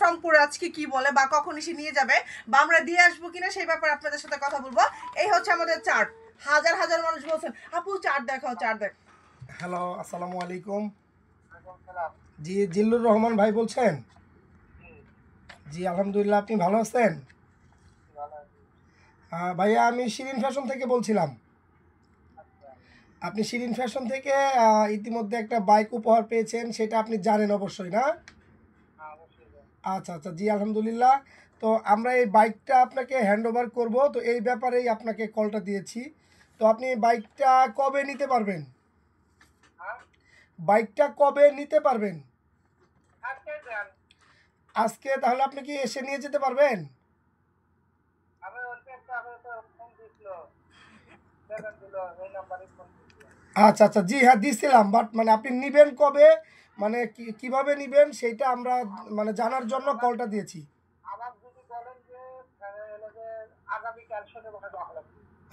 রংপুর আজকে কি বলে বা কখন এসে নিয়ে যাবে বা আমরা দিয়ে আসবো কিনা সেই ব্যাপারে আপনাদের সাথে কথা বলবো। এই হচ্ছে আমাদের চার্ট। হাজার হাজার মানুষ বলছেন আপু চার্ট দেখাও, চার্ট দেখ। হ্যালো, আসসালামু আলাইকুম। জি, জিল্লুর রহমান ভাই বলছেন? জি আলহামদুলিল্লাহ, আপনি ভালো আছেন? ভাইয়া আমি শিরিন ফ্যাশন থেকে বলছিলাম। আপনি শিরিন ফ্যাশন থেকে ইতিমধ্যে একটা বাইক উপহার পেয়েছেন, সেটা আপনি জানেন অবশ্যই, না? আচ্ছা আচ্ছা, জি আলহামদুলিল্লাহ। তো আমরা এই বাইকটা আপনাকে হ্যান্ড ওভার করবো, তো এই ব্যাপারেই আপনাকে কলটা দিয়েছি। তো আপনি বাইকটা কবে নিতে পারবেন? বাইকটা কবে নিতে পারবেন? আজকে? তাহলে আপনি কি এসে নিয়ে যেতে পারবেন? আচ্ছা আচ্ছা, জি হ্যাঁ দিছিলাম, বাট মানে আপনি নিবেন কবে, মানে কিভাবে নিবেন সেইটা আমরা মানে জানার জন্য কলটা দিয়েছি।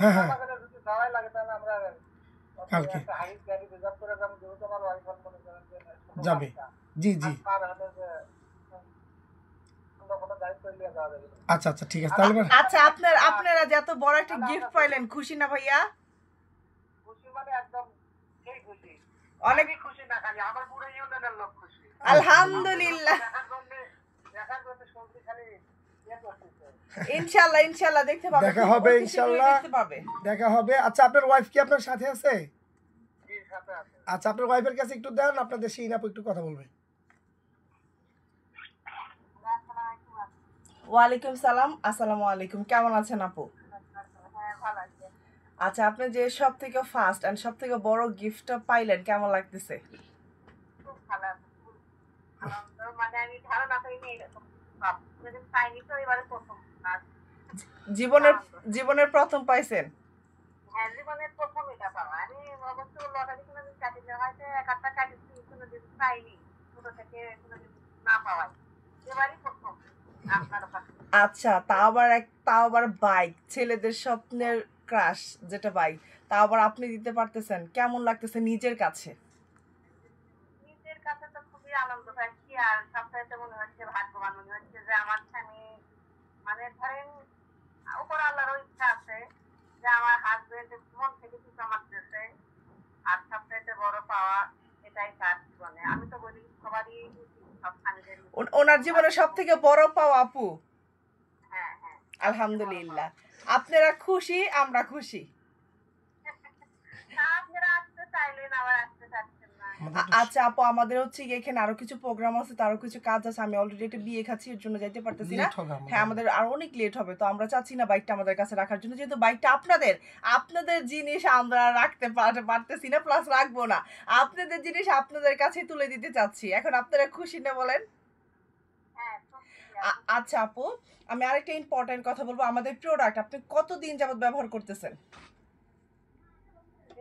হ্যাঁ হ্যাঁ, কালকে যাবে। জি জি, আচ্ছা আচ্ছা ঠিক আছে তাহলে। আচ্ছা আপনারা যে এত বড় একটা গিফট পাইলেন, খুশি না ভাইয়া? অনেক খুশি না, খালি আমার পুরো ইউনিয়নের লোক খুশি। আলহামদুলিল্লাহ, ইনশাআল্লাহ ইনশাআল্লাহ দেখতে পাবে, দেখা হবে ইনশাআল্লাহ, দেখতে পাবে, দেখা হবে। আচ্ছা আপনার ওয়াইফ কি আপনার সাথে আছে? আচ্ছা আপনার ওয়াইফের কাছে একটু দেন, আপনাদের সেই আপু একটু কথা বলবে। ওয়ালাইকুম সালাম, আসসালামু আলাইকুম, কেমন আছেন আপু? আচ্ছা আপনি যে সব থেকে ফার্স্ট এন্ড সব থেকে বড় গিফটটা পাইলেন, কেমন লাগতেছে? খুব ভালো, মানে আমি ধারণা করিনি এরকম পাইনি, তো এবারে প্রথম জীবনের প্রথম পাইছেন? হ্যাঁ জীবনের প্রথম এটা পাওয়া। আমি অবশ্য লটারি কোনোদিন কাটি না, হয়তো এক আধটা কাটিছি, কোনোদিন পাইনি, ছোট থেকে কোনোদিন না পাওয়া, এবারই প্রথম আপনার কাছে। আচ্ছা তাও আবার বাইক, ছেলেদের স্বপ্নের ক্রাশ যেটা বাইক, তাও আবার আপনি দিতে পারতেছেন, কেমন লাগতেছে নিজের কাছে? নিজের কাছে তো খুবই আনন্দ পাচ্ছি, আর সবচাইতে মনে হচ্ছে ভাগ্যবান মনে হচ্ছে যে আমার স্বামী, মানে ধরেন উপর আল্লাহরও ইচ্ছা আছে যে আমার হাজবেন্ড মন থেকে কিছু আমার দেশে, আর সবচাইতে বড় পাওয়া এটাই তার জীবনে। আমি তো বলি সবারই সব স্বামীদের ওনার জীবনে সব থেকে বড় পাওয়া আপু। হ্যাঁ হ্যাঁ আলহামদুলিল্লাহ, আপনারা খুশি, আমরা খুশি। আপনারা আসতে চাইলেন, আবার আসতে চাচ্ছেন না। আচ্ছা আপু, আমাদের হচ্ছে এখানে আরো কিছু প্রোগ্রাম আছে, তারও কিছু কাজ আছে, আমি অলরেডি একটা বিয়ে খাচ্ছি, এর জন্য যাইতে পারতেছি না। হ্যাঁ আমাদের আরো অনেক লেট হবে, তো আমরা চাচ্ছি না বাইকটা আমাদের কাছে রাখার জন্য, যেহেতু বাইকটা আপনাদের জিনিস আমরা রাখতে পারতেছি না, প্লাস রাখবো না। আপনাদের জিনিস আপনাদের কাছে তুলে দিতে চাচ্ছি, এখন আপনারা খুশি না বলেন? আচ্ছা আপু, আমি আরেকটা ইম্পর্টেন্ট কথা বলবো, আমাদের প্রোডাক্ট আপনি কতদিন যাবত ব্যবহার করতেছেন?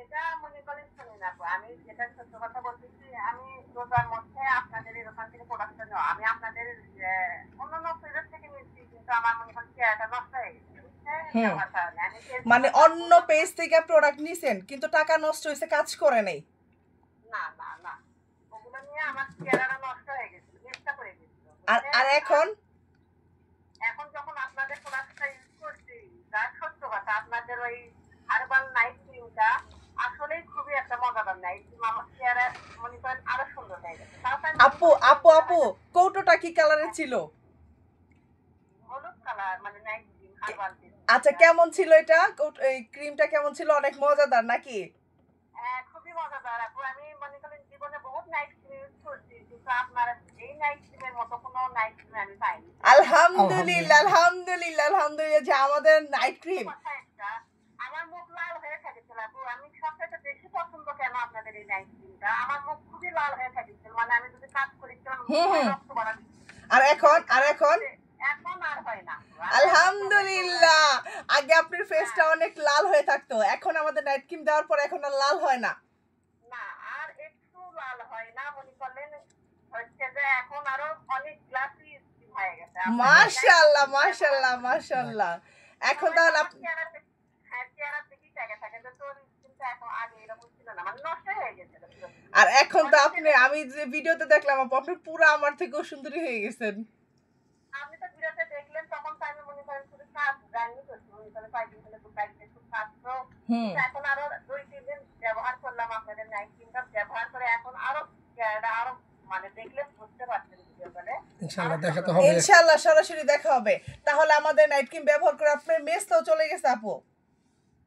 এটা মনে করেন শুনুন আপু, আমি যেটা সত্য কথা বলতেছি, আমি রোজার মধ্যে আপনাদের এখান থেকে প্রোডাক্ট নেওয়া, আমি আপনাদের অন্যান্য পেজের থেকে নিচ্ছি, কিন্তু আমার মনে করেন চেয়ারটা নষ্ট হয়ে গেছে। মানে অন্য পেজ থেকে প্রোডাক্ট নিছেন কিন্তু টাকা নষ্ট হয়েছে, কাজ করে নাই? না না না, ওগুলো নিয়ে আমার চেয়ারটা নষ্ট হয়ে গেছে, চেষ্টা করে গেছিল। আর এখন যখন আপনাদের প্রোডাক্টটা ইউজ করছি, তার সত্য কথা, আপনাদের ওই হার্বাল নাইট ক্রিমটা আসলেই খুবই একটা মজাদার নাইট ক্রিম, আমার চেহারা মনে করেন আরো সুন্দর হয়ে গেছে। আপু আপু আপু, কৌটোটা কি কালারের ছিল? হলুদ কালার, মানে নাইট ক্রিম হার্বাল। আচ্ছা কেমন ছিল এটা, এই ক্রিমটা কেমন ছিল? অনেক মজাদার নাকি? হ্যাঁ খুবই মজাদার আপু, আমি মনে করেন জীবনে বহুত নাইট ক্রিম ইউজ করছি, কিন্তু আপনার এই নাইট ক্রিমের মতো কোনো নাইট ক্রিম আমি পাইনি। আলহামদুলিল্লাহ আলহামদুলিল্লাহ আলহামদুলিল্লাহ, যে আমাদের নাইট ক্রিম। আমার মুখ লাল হয়ে থাকেছিল আপু, আমি সবথেকে বেশি পছন্দ কেন আপনাদের এই নাইট ক্রিমটা, আমার মুখ খুবই লাল হয়ে থাকেছিল, মানে আমি যদি কাজ করি রক্ত বাড়া। আর এখন এখন আর হয় না আলহামদুলিল্লাহ। আগে আপনার ফেসটা অনেক লাল হয়ে থাকতো, এখন আমাদের নাইট ক্রিম দেওয়ার পর এখন আর লাল হয় না। না আর একটু লাল হয় না, মনে করলেন হচ্ছে যে এখন আরো অনেক গ্লাসি হয়ে গেছে। মাশাআল্লাহ মাশাআল্লাহ মাশাআল্লাহ, এখন তাহলে আপনি চেহারা দেখি টাকা থাকে তো, কিন্তু এখন আগে এরকম ছিল না, মানে নষ্ট হয়ে গেছে। আর এখন তো আপনি, আমি যে ভিডিওতে দেখলাম আপনি পুরো আমার থেকেও সুন্দরী হয়ে গেছেন। জানি তো উনি তাহলে কয়েকদিন হলে বাইকটা খুব স্বাস্থ্য হুম এখন আরো 2-3 দিন ব্যবহার করলাম আপনাদের নাইট ক্রিমটা ব্যবহার করে এখন আরো আরো মানে দেখলে বুঝতে পারছেন ভিডিও করে ইনশাআল্লাহ দেখাতে হবে। ইনশাআল্লাহ সরাসরি দেখা হবে। তাহলে আমাদের নাইট ক্রিম ব্যবহার করে আপনার মেসটাও চলে গেছে আপু।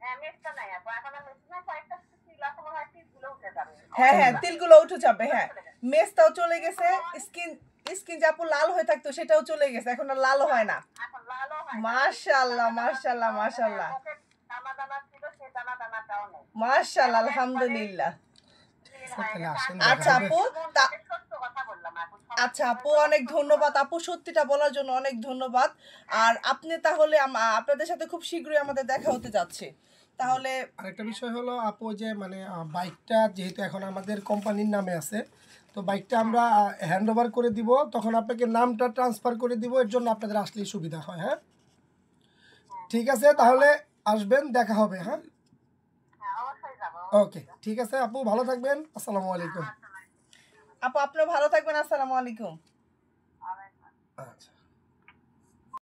হ্যাঁ মেসটা নাই আপু এখন আর মেস না কয়েকটা ছিল এখন হয় তিলগুলো উঠে যাবে হ্যাঁ হ্যাঁ তিলগুলো উঠে যাবে। হ্যাঁ মেসটাও চলে গেছে, স্কিন স্কিন যে আপু লাল হয়ে থাকতো সেটাও চলে গেছে, এখন আর লালও হয় না। এখন লালও হয় না। মাশাআল্লাহ মাশাআল্লাহ মাশাআল্লাহ মুখে দানা দানা ছিল সেই দানা দানাটাও নেই মাশাআল্লাহ আলহামদুলিল্লাহ। তাহলে আসেন আচ্ছা দেখা হবে। আপু সত্য কথা বললাম এখন আচ্ছা আপু অনেক ধন্যবাদ আপু, সত্যিটা বলার জন্য অনেক ধন্যবাদ। আর আপনি তাহলে আপনাদের সাথে খুব শীঘ্রই আমাদের দেখা হতে যাচ্ছে। তাহলে আরেকটা বিষয় হলো আপু যে মানে বাইকটা যেহেতু এখন আমাদের কোম্পানির নামে আছে, তো বাইকটা আমরা হ্যান্ড ওভার করে দিব, তখন আপনাকে নামটা ট্রান্সফার করে দিব, এর জন্য আপনাদের আসলেই সুবিধা হয়। হ্যাঁ ঠিক আছে, তাহলে আসবেন, দেখা হবে। হ্যাঁ হ্যাঁ অবশ্যই যাবো। ওকে ঠিক আছে আপু, ভালো থাকবেন। আসসালামু আলাইকুম। আপু আপনিও ভালো থাকবেন। আসসালামু আলাইকুম। আচ্ছা।